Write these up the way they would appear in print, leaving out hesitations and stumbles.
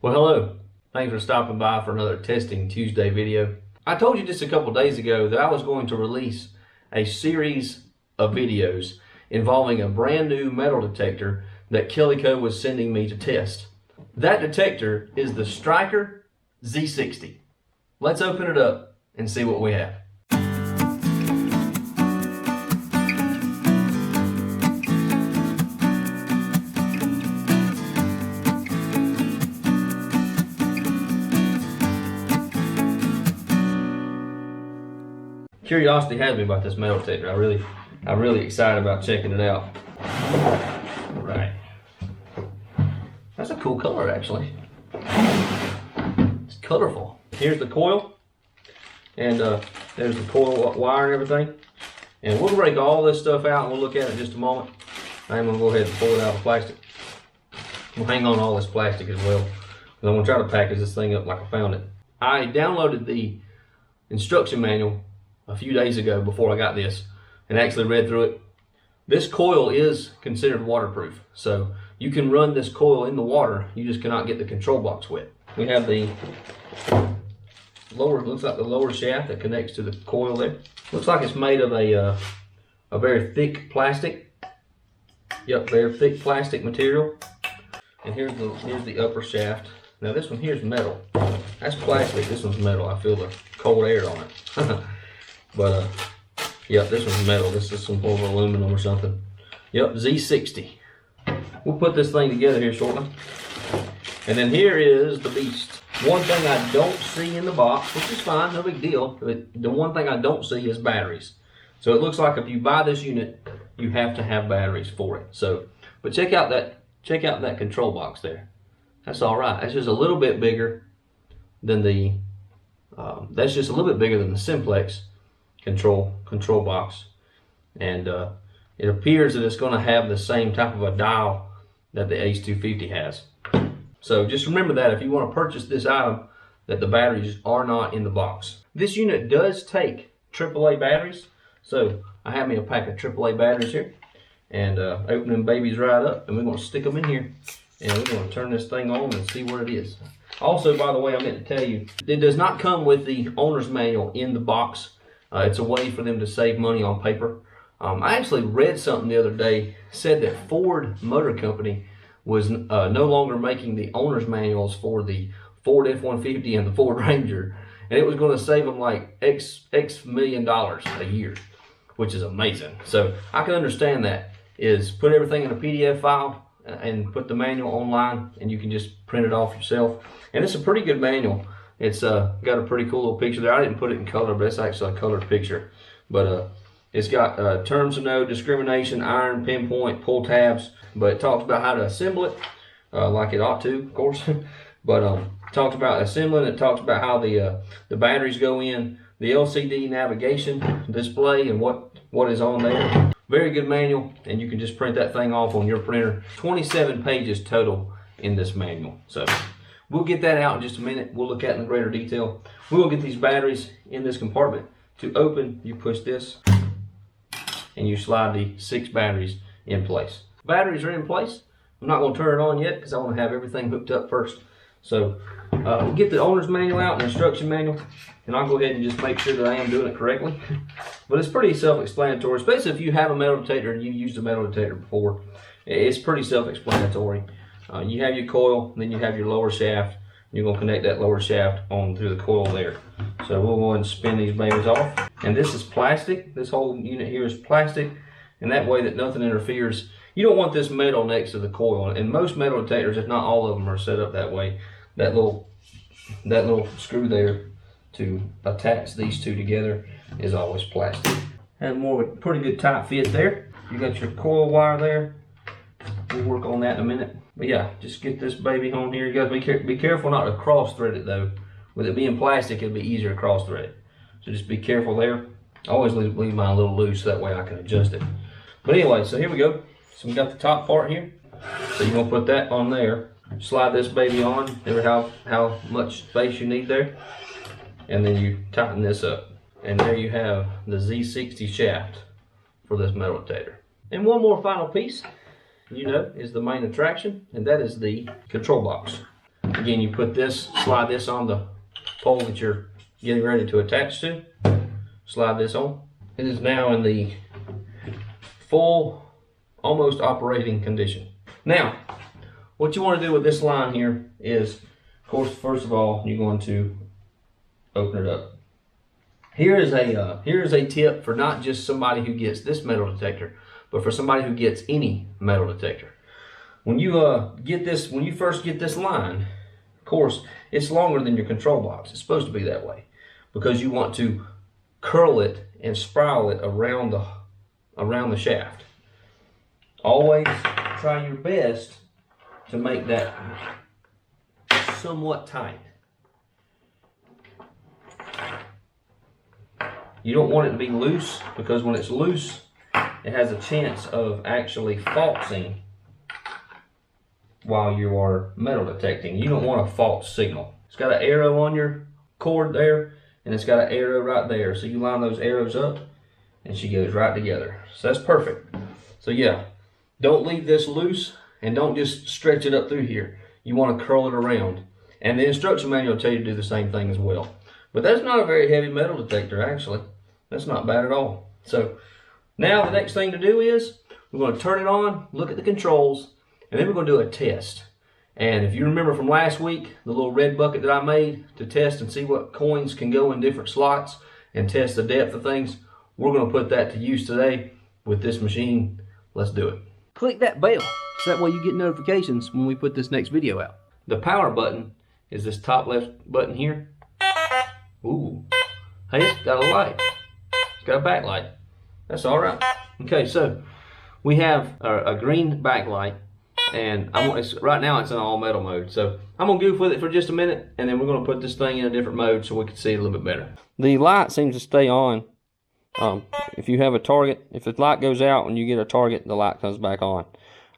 Well, hello. Thanks for stopping by for another Testing Tuesday video. I told you just a couple days ago that I was going to release a series of videos involving a brand new metal detector that Kellyco was sending me to test. That detector is the Striker Z60. Let's open it up and see what we have. Curiosity has me about this metal detector. I'm really excited about checking it out. All right. That's a cool color, actually. It's colorful. Here's the coil, and there's the coil wire and everything. And we'll break all this stuff out and we'll look at it in just a moment. I'm gonna go ahead and pull it out of plastic. We'll hang on all this plastic as well, because I'm gonna try to package this thing up like I found it. I downloaded the instruction manual a few days ago before I got this and actually read through it. This coil is considered waterproof, so you can run this coil in the water, you just cannot get the control box wet. We have the lower, looks like the lower shaft that connects to the coil there. Looks like it's made of a very thick plastic. Yep, very thick plastic material. And here's the upper shaft. Now this one here is metal. That's plastic, this one's metal. I feel the cold air on it. But yep, this one's metal. This is some form of aluminum or something. Yep, Z60. We'll put this thing together here shortly. And then here is the beast. One thing I don't see in the box, which is fine, no big deal, but the one thing I don't see is batteries. So it looks like if you buy this unit, you have to have batteries for it. So, but check out that control box there. That's all right. That's just a little bit bigger than the Simplex control box, and it appears that it's going to have the same type of a dial that the Ace 250 has. So just remember that if you want to purchase this item, that the batteries are not in the box. This unit does take AAA batteries, so I have me a pack of AAA batteries here, and open them babies right up, and we're going to stick them in here, and we're going to turn this thing on and see where it is. Also, by the way, I meant to tell you, it does not come with the owner's manual in the box. It's a way for them to save money on paper. I actually read something the other day, said that Ford Motor Company was no longer making the owner's manuals for the Ford F-150 and the Ford Ranger, and it was going to save them like X million dollars a year, which is amazing. So I can understand that, is put everything in a PDF file and put the manual online, and you can just print it off yourself. And it's a pretty good manual. It's got a pretty cool little picture there. I didn't put it in color, but it's actually a colored picture. But it's got terms of no discrimination, iron, pinpoint, pull tabs. But it talks about how to assemble it, like it ought to, of course. But talks about assembling. It talks about how the batteries go in, the LCD navigation display, and what is on there. Very good manual, and you can just print that thing off on your printer. 27 pages total in this manual. So we'll get that out in just a minute. We'll look at it in greater detail. We will get these batteries in this compartment. To open, you push this, and you slide the 6 batteries in place. Batteries are in place. I'm not going to turn it on yet because I want to have everything hooked up first. So we'll get the owner's manual out and the instruction manual, and I'll go ahead and just make sure that I am doing it correctly. But it's pretty self-explanatory, especially if you have a metal detector and you've used a metal detector before. It's pretty self-explanatory. You have your coil, then you have your lower shaft. You're going to connect that lower shaft on through the coil there. So we'll go ahead and spin these babies off. And this is plastic. This whole unit here is plastic, and that way that nothing interferes. You don't want this metal next to the coil, and most metal detectors, if not all of them, are set up that way. That little screw there to attach these two together is always plastic. And more of a pretty good tight fit there. You got your coil wire there. We'll work on that in a minute. But yeah, just get this baby on here. You got to be careful not to cross thread it though. With it being plastic, it'll be easier to cross thread it. So just be careful there. I always leave mine a little loose, that way I can adjust it. But anyway, so here we go. So we got the top part here. So you're gonna put that on there. Slide this baby on, remember how much space you need there. And then you tighten this up. And there you have the Z60 shaft for this metal detector. And one more final piece, is the main attraction, and that is the control box. Again, you put this, slide this on the pole that you're getting ready to attach to. Slide this on. It is now in the full, almost operating condition. Now, what you want to do with this line here is, of course, first of all, you're going to open it up. Here is a tip for not just somebody who gets this metal detector, but for somebody who gets any metal detector. When you first get this line, of course, it's longer than your control box. It's supposed to be that way because you want to curl it and spiral it around the shaft. Always try your best to make that somewhat tight. You don't want it to be loose, because when it's loose, it has a chance of actually falsing while you are metal detecting. You don't want a false signal. It's got an arrow on your cord there, and it's got an arrow right there. So you line those arrows up, and she goes right together. So that's perfect. So yeah, don't leave this loose, and don't just stretch it up through here. You want to curl it around. And the instruction manual will tell you to do the same thing as well. But that's not a very heavy metal detector, actually. That's not bad at all. So now the next thing to do is we're going to turn it on, look at the controls, and then we're going to do a test. And if you remember from last week, the little red bucket that I made to test and see what coins can go in different slots and test the depth of things, we're going to put that to use today with this machine. Let's do it. Click that bell so that way you get notifications when we put this next video out. The power button is this top left button here. Ooh, hey, it's got a light. It's got a backlight. That's all right. Okay, so we have a green backlight, and right now it's in all metal mode. So I'm gonna goof with it for just a minute, and then we're gonna put this thing in a different mode so we can see it a little bit better. The light seems to stay on. If you have a target, if the light goes out and you get a target, the light comes back on.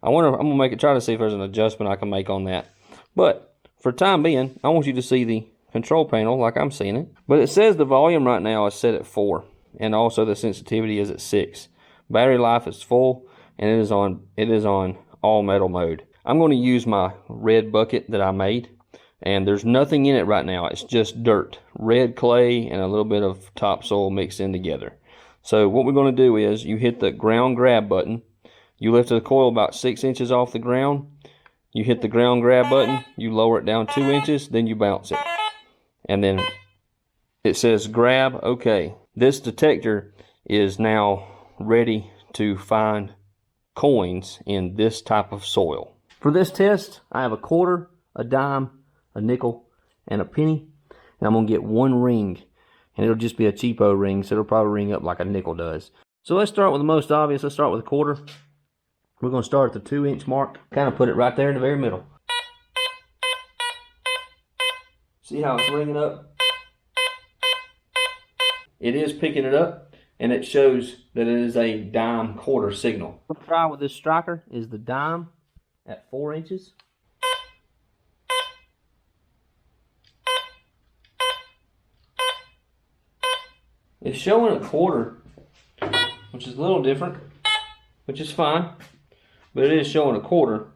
I'm gonna try to see if there's an adjustment I can make on that. But for the time being, I want you to see the control panel like I'm seeing it. But it says the volume right now is set at 4, and also the sensitivity is at 6. Battery life is full, and it is on all metal mode. I'm going to use my red bucket that I made, and there's nothing in it right now. It's just dirt, red clay, and a little bit of topsoil mixed in together. So what we're going to do is you hit the ground grab button. You lift the coil about 6 inches off the ground. You hit the ground grab button. You lower it down 2 inches. Then you bounce it. And then it says grab. Okay. This detector is now ready to find coins in this type of soil. For this test, I have a quarter, a dime, a nickel, and a penny. And I'm going to get one ring. And it'll just be a cheapo ring, so it'll probably ring up like a nickel does. So let's start with the most obvious. Let's start with a quarter. We're going to start at the 2-inch mark. Kind of put it right there in the very middle. See how it's ringing up? It is picking it up, and it shows that it is a dime quarter signal. What we'll try with this striker is the dime at 4 inches. It's showing a quarter, which is a little different, which is fine, but it is showing a quarter.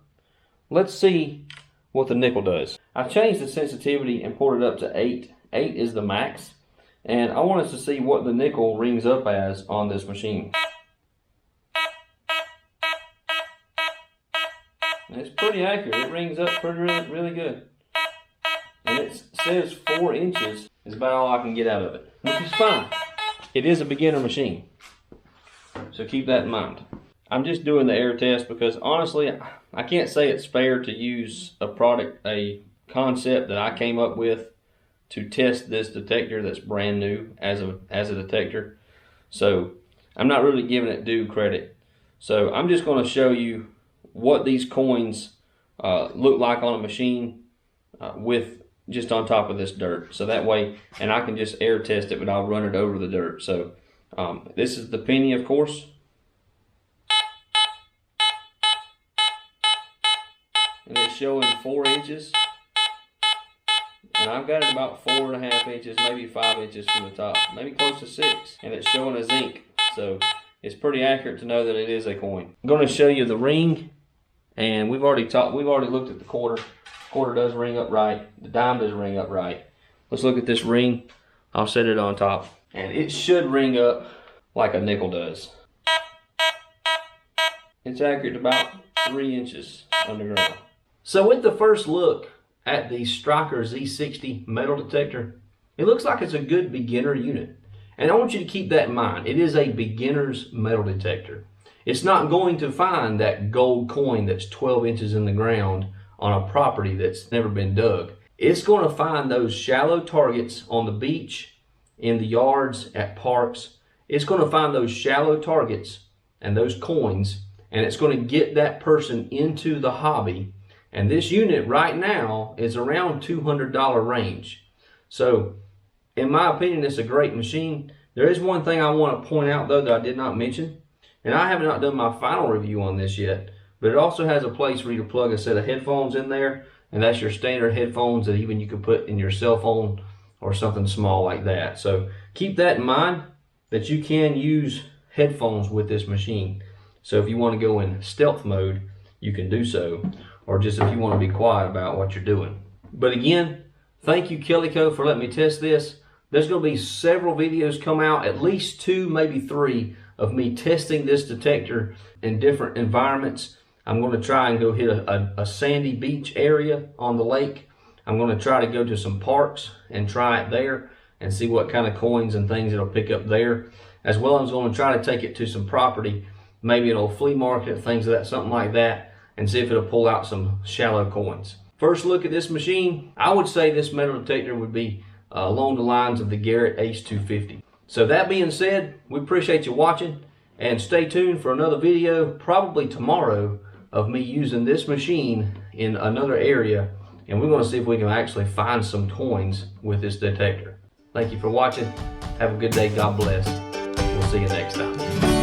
Let's see what the nickel does. I've changed the sensitivity and put it up to 8. 8 is the max, and I want us to see what the nickel rings up as on this machine. And it's pretty accurate. It rings up really good. And it says 4 inches is about all I can get out of it, which is fine. It is a beginner machine, so keep that in mind. I'm just doing the air test because honestly, I can't say it's fair to use a concept that I came up with to test this detector that's brand new as a detector. So I'm not really giving it due credit. So I'm just going to show you what these coins look like on a machine with just on top of this dirt. So that way, and I can just air test it, but I'll run it over the dirt. So this is the penny, of course. And it's showing 4 inches. And I've got it about 4.5 inches, maybe 5 inches from the top, maybe close to 6. And it's showing a zinc. So it's pretty accurate to know that it is a coin. I'm going to show you the ring And we've already looked at the quarter. Quarter does ring up right. The dime does ring up right. Let's look at this ring. I'll set it on top. And it should ring up like a nickel does. It's accurate to about 3 inches underground. So with the first look at the Striker Z60 metal detector, it looks like it's a good beginner unit. And I want you to keep that in mind. It is a beginner's metal detector. It's not going to find that gold coin that's 12 inches in the ground on a property that's never been dug. It's going to find those shallow targets on the beach, in the yards, at parks. It's going to find those shallow targets and those coins, and it's going to get that person into the hobby. And this unit right now is around $200 range. So in my opinion, it's a great machine. There is one thing I want to point out though that I did not mention, and I have not done my final review on this yet, but it also has a place for you to plug a set of headphones in there, and that's your standard headphones that even you can put in your cell phone or something small like that. So keep that in mind, that you can use headphones with this machine. So if you want to go in stealth mode, you can do so, or just if you want to be quiet about what you're doing. But again, thank you Kellyco for letting me test this. There's going to be several videos come out, at least 2, maybe 3, of me testing this detector in different environments. I'm going to try and go hit a sandy beach area on the lake. I'm going to try to go to some parks and try it there and see what kind of coins and things it'll pick up there. As well as I'm going to try to take it to some property, maybe an old flea market, things like that, something like that, and see if it'll pull out some shallow coins. First look at this machine, I would say this metal detector would be along the lines of the Garrett Ace 250. So that being said, we appreciate you watching, and stay tuned for another video, probably tomorrow, of me using this machine in another area, and we're going to see if we can actually find some coins with this detector. Thank you for watching. Have a good day. God bless. We'll see you next time.